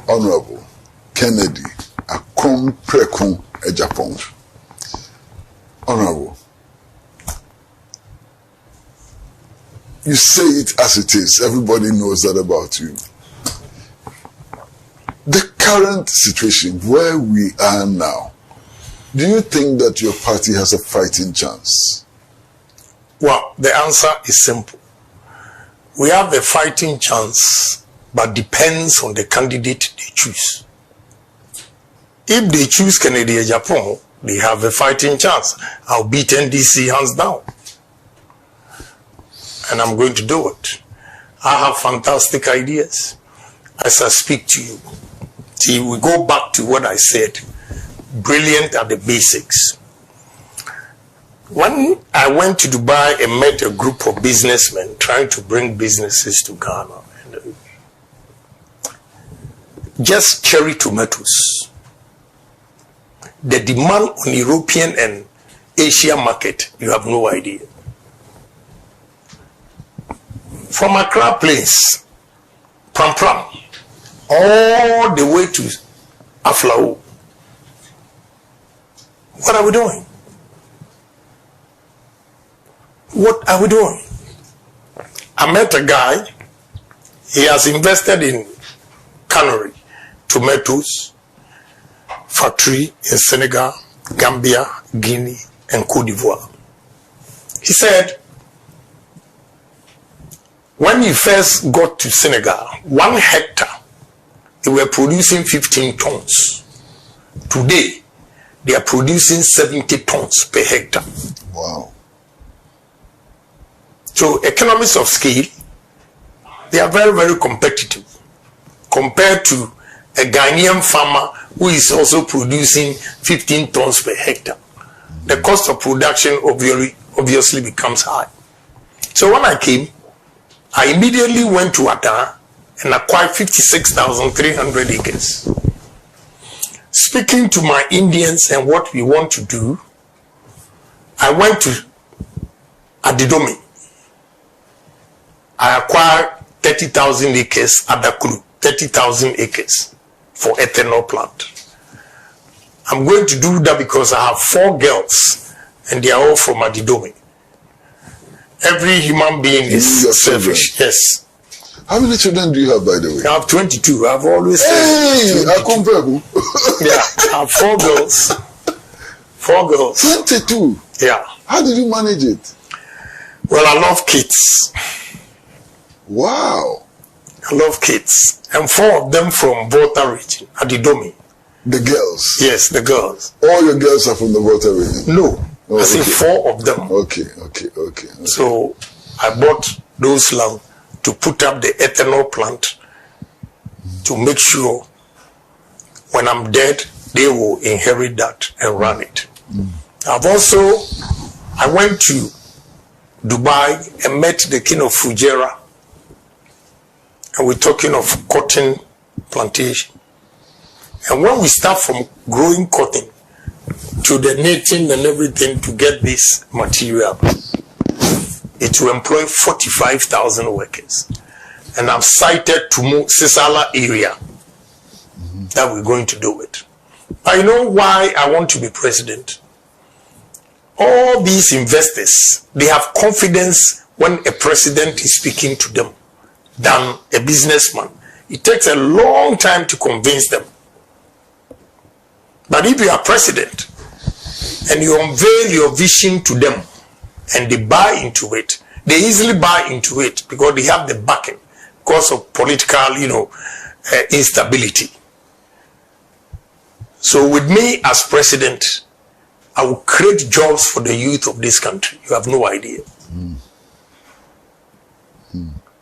Honorable Kennedy Agyapong. Honorable, you say it as it is. Everybody knows that about you. The current situation where we are now, do you think that your party has a fighting chance? Well, the answer is simple. We have a fighting chance, but depends on the candidate they choose. If they choose Kennedy Agyapong, they have a fighting chance. I'll beat NDC hands down. And I'm going to do it. I have fantastic ideas as I speak to you. See, we go back to what I said. Brilliant at the basics. When I went to Dubai and met a group of businessmen trying to bring businesses to Ghana, and just cherry tomatoes. The demand on European and Asia market, you have no idea. From Accra Place, Pram Pram, all the way to Aflao. What are we doing? What are we doing? I met a guy, he has invested in cannery, tomatoes, factory in Senegal, Gambia, Guinea, and Cote d'Ivoire. He said, when he first got to Senegal, 1 hectare, they were producing 15 tons. Today, they are producing 70 tons per hectare. Wow. So economies of scale, they are very, very competitive compared to a Ghanaian farmer who is also producing 15 tons per hectare. The cost of production obviously becomes high. So when I came, I immediately went to Accra and acquired 56,300 acres. Speaking to my Indians and what we want to do, I went to Adidomi. I acquired 30,000 acres at the Kulu, 30,000 acres for ethanol plant. I'm going to do that because I have 4 girls and they are all from Adidomi. Every human being is selfish. Yes. How many children do you have, by the way? I have 22. I've always said. Hey, yeah, I have 4 girls. 4 girls. 22? Yeah. How did you manage it? Well, I love kids. Wow. I love kids. And 4 of them from Volta region, Adidomi. The girls? Yes, the girls. All your girls are from the Volta region? No. Oh, I say 4 of them. Okay. So I bought those land to put up the ethanol plant to make sure when I'm dead, they will inherit that and run it. I went to Dubai and met the king of Fujairah, and we're talking of cotton plantation. And when we start from growing cotton to the knitting and everything to get this material, it will employ 45,000 workers. And I've cited Tumu, Sisala area that we're going to do it. I know why I want to be president. All these investors, they have confidence when a president is speaking to them than a businessman. It takes a long time to convince them. But if you are president and you unveil your vision to them and they buy into it, they easily buy into it because they have the backing because of political, instability. So with me as president, I will create jobs for the youth of this country. You have no idea.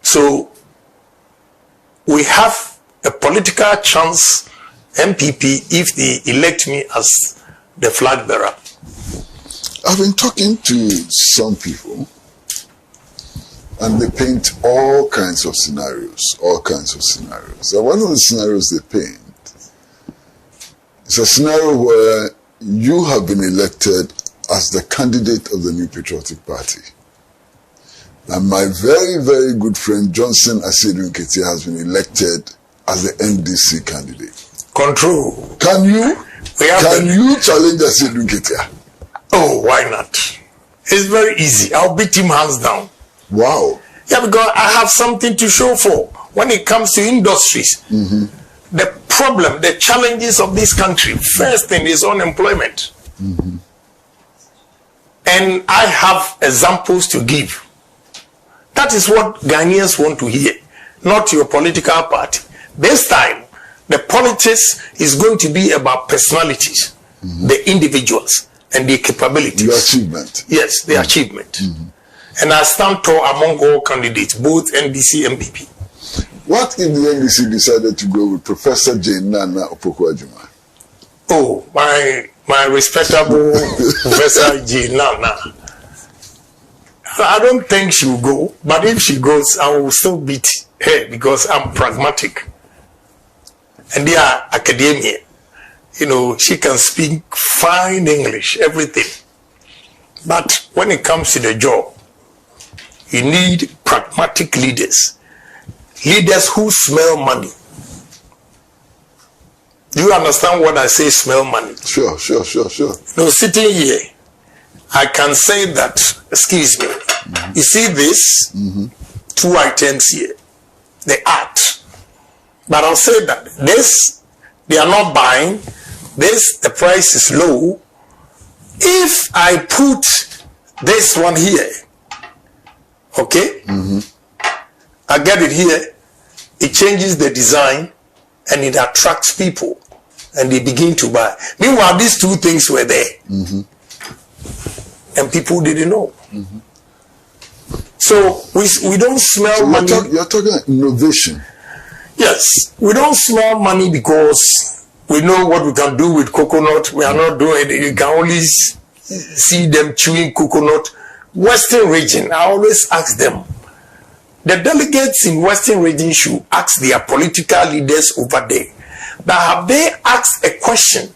So we have a political chance, MPP, if they elect me as the flag bearer. I've been talking to some people and they paint all kinds of scenarios. And one of the scenarios they paint is a scenario where you have been elected as the candidate of the New Patriotic Party. And my very, very good friend Johnson Asiedu Nketia has been elected as the NDC candidate. Control. Can you challenge Asiedu Nketia? Oh, why not? It's very easy. I'll beat him hands down. Wow. Yeah, because I have something to show for. When it comes to industries, the problem, the challenges of this country, first thing is unemployment. And I have examples to give. That is what Ghanaians want to hear, not your political party. This time, the politics is going to be about personalities, the individuals, and their capabilities. The achievement. Yes, the achievement. And I stand tall among all candidates, both NDC and MPP. What if the NDC decided to go with Professor Jane Nana Opoku-Ajuma? Oh, my respectable Professor Jane Nana. I don't think she will go, but if she goes, I will still beat her because I'm pragmatic. and they are academia. You know, she can speak fine English, everything. But when it comes to the job, you need pragmatic leaders. Leaders who smell money. Do you understand what I say, smell money? Sure. No, sitting here, I can say that, excuse me, you see this, 2 items here, the art. But I'll say that this, they are not buying, this, the price is low. If I put this one here, okay, I get it here, it changes the design and it attracts people and they begin to buy. Meanwhile, these 2 things were there and people didn't know. So we don't smell money. You're talking innovation. Yes, we don't smell money because we know what we can do with coconut. We are not doing it. You can only see them chewing coconut. Western region, I always ask them, the delegates in Western region should ask their political leaders over there, but have they asked a question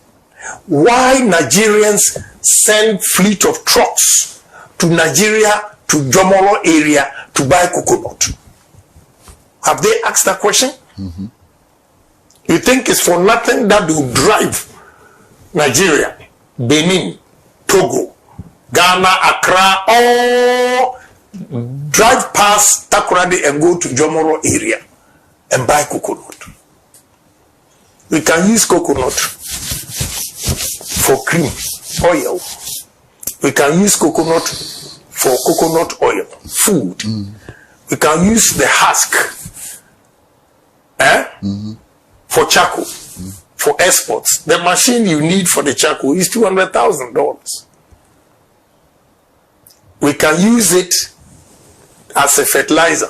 why Nigerians send fleet of trucks to Nigeria, to Jomoro area to buy coconut? Have they asked that question? You think it's for nothing that will drive Nigeria, Benin, Togo, Ghana, Accra, all drive past Takoradi and go to Jomoro area and buy coconut? We can use coconut for cream, oil. We can use coconut for coconut oil, food. We can use the husk for charcoal, for exports. The machine you need for the charcoal is $200,000. We can use it as a fertilizer.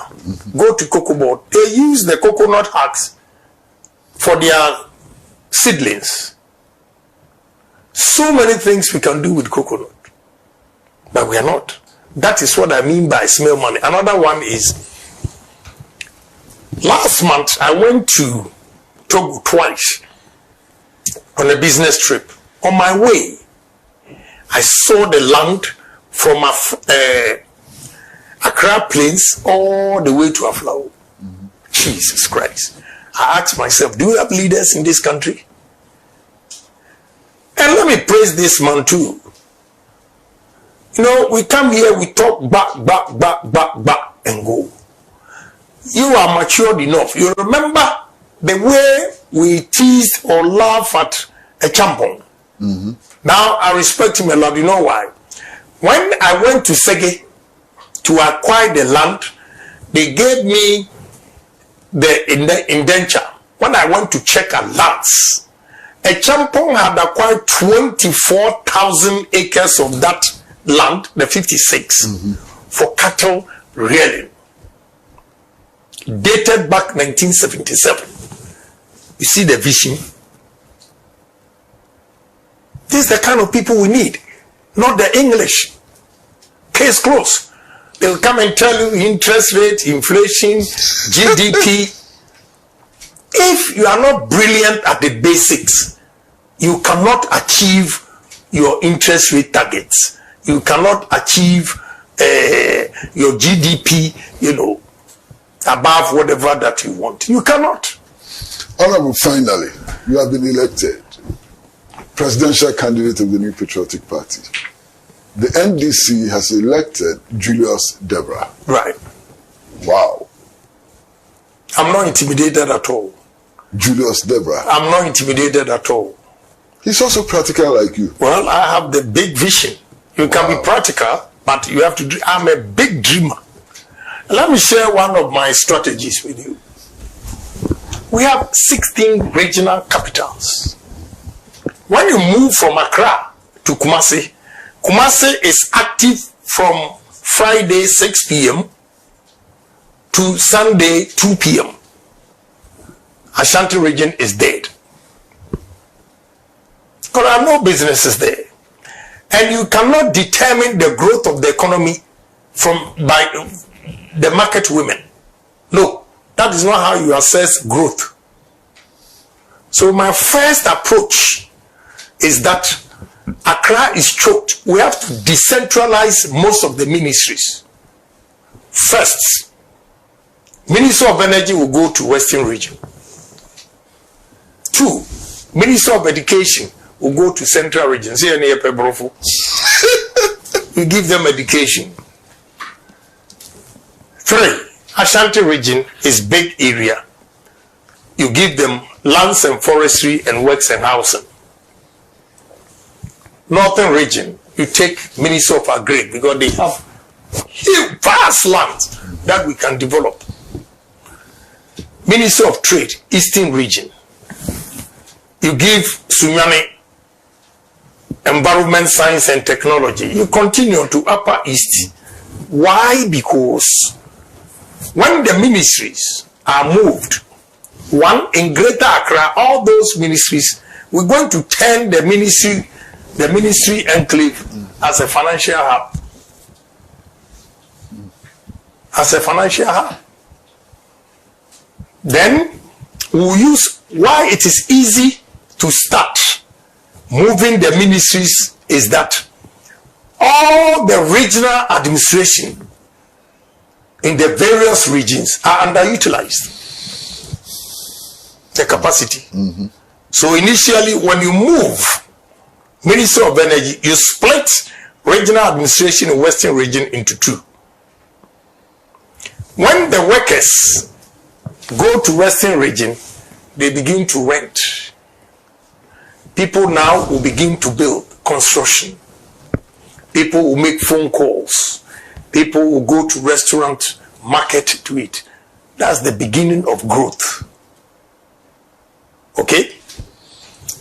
Go to cocoa board. They use the coconut husks for their seedlings. So many things we can do with coconut, but we are not. That is what I mean by smell money. Another one is, last month I went to Togo twice on a business trip. On my way, I saw the land from Accra Plains all the way to Aflao. Jesus Christ. I asked myself, do we have leaders in this country? And let me praise this man too. You know, we come here, we talk back, and go. You are matured enough. You remember the way we tease or laugh at Agyapong. Now I respect him a lot. You know why? When I went to Sege to acquire the land, they gave me the indenture. When I went to check at lands, Agyapong had acquired 24,000 acres of that land, the 56, for cattle rearing. Dated back 1977. You see the vision? This is the kind of people we need, not the English. Case closed. They'll come and tell you interest rate, inflation, GDP. If you are not brilliant at the basics, you cannot achieve your interest rate targets. You cannot achieve your GDP, you know, above whatever that you want. You cannot. Honorable, finally, you have been elected presidential candidate of the New Patriotic Party. The NDC has elected Julius Debra. Right. Wow. I'm not intimidated at all. Julius Debra. I'm not intimidated at all. He's also practical like you. Well, I have the big vision. You can be practical, but you have to. I'm a big dreamer. Let me share one of my strategies with you. We have 16 regional capitals. When you move from Accra to Kumasi, Kumasi is active from Friday 6 p.m. to Sunday 2 p.m. Ashanti region is dead. Because there are no businesses there. And you cannot determine the growth of the economy by the market women. No, that is not how you assess growth. So my first approach is that Accra is choked. We have to decentralize most of the ministries. First, Minister of Energy will go to Western Region. 2, Minister of Education will go to Central Region. We give them education. 3, Ashanti Region is big area. You give them lands and forestry and works and housing. Northern Region, you take Minister of Agri because they have huge, vast lands that we can develop. Minister of Trade, Eastern Region, you give Sunyani Environment, Science and Technology. You continue to Upper East. Why? Because when the ministries are moved, one in Greater Accra, all those ministries, we're going to turn the ministry enclave as a financial hub. As a financial hub. Then we'll use why it is easy to start moving the ministries is that all the regional administration in the various regions are underutilized. The capacity. So initially when you move Minister of Energy, you split regional administration in Western Region into 2. When the workers go to Western Region, they begin to rent. People now will begin to build construction. People will make phone calls. People will go to restaurant, market to eat. That's the beginning of growth. Okay?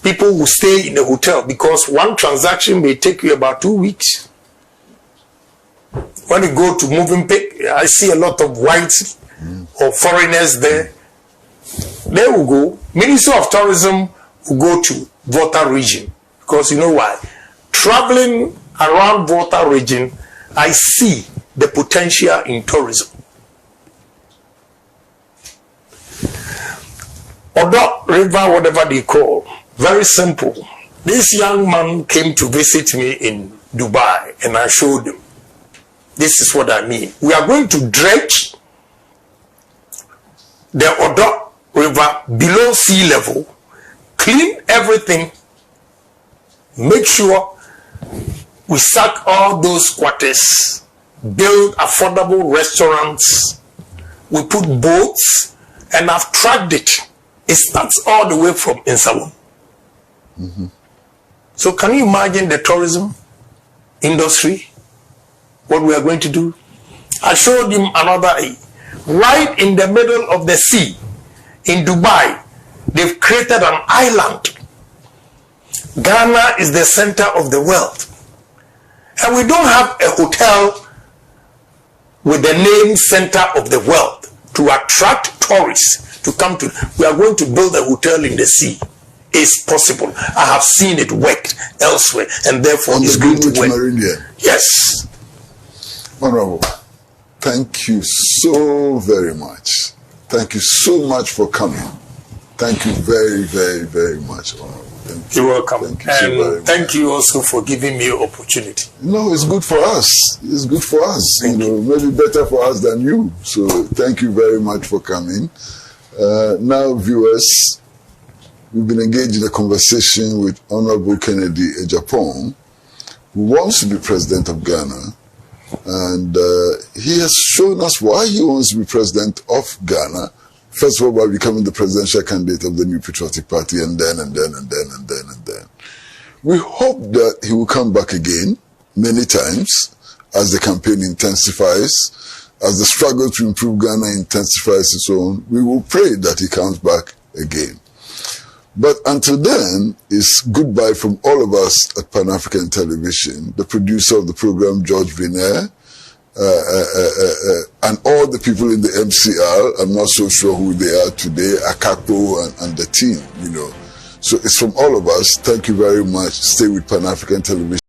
People will stay in the hotel because one transaction may take you about 2 weeks. When you go to moving pick, I see a lot of whites or foreigners there. They will go. Minister of Tourism will go to Volta Region because you know why? Traveling around Volta Region, I see the potential in tourism. Odo River, whatever they call, very simple. This young man came to visit me in Dubai and I showed him. This is what I mean. We are going to dredge the Odo River below sea level, clean everything, make sure we sack all those quarters, build affordable restaurants, we put boats, and I've tracked it. It starts all the way from Insawam. So can you imagine the tourism industry? What we are going to do? I showed him another right in the middle of the sea in Dubai. They've created an island. Ghana is the center of the world. And we don't have a hotel with the name center of the world to attract tourists to come to. We are going to build a hotel in the sea. It's possible. I have seen it work elsewhere, and therefore it's going to work. Yes. Honorable, thank you so very much. Thank you so much for coming. Thank you very, very, very much, Honorable. Thank you. You're welcome. Thank you so very much. Thank you also for giving me an opportunity. No, it's good for us. It's good for us. Maybe better for us than you. So thank you very much for coming. Now, viewers, we've been engaged in a conversation with Honorable Kennedy Agyapong, who wants to be President of Ghana. And he has shown us why he wants to be President of Ghana. First of all, by becoming the presidential candidate of the New Patriotic Party, and then. We hope that he will come back again many times as the campaign intensifies, as the struggle to improve Ghana intensifies and so on. We will pray that he comes back again. But until then, it's goodbye from all of us at Pan-African Television, the producer of the program, George Vinair, and all the people in the MCR. I'm not so sure who they are today, Akapo and the team, So it's from all of us. Thank you very much. Stay with Pan-African Television.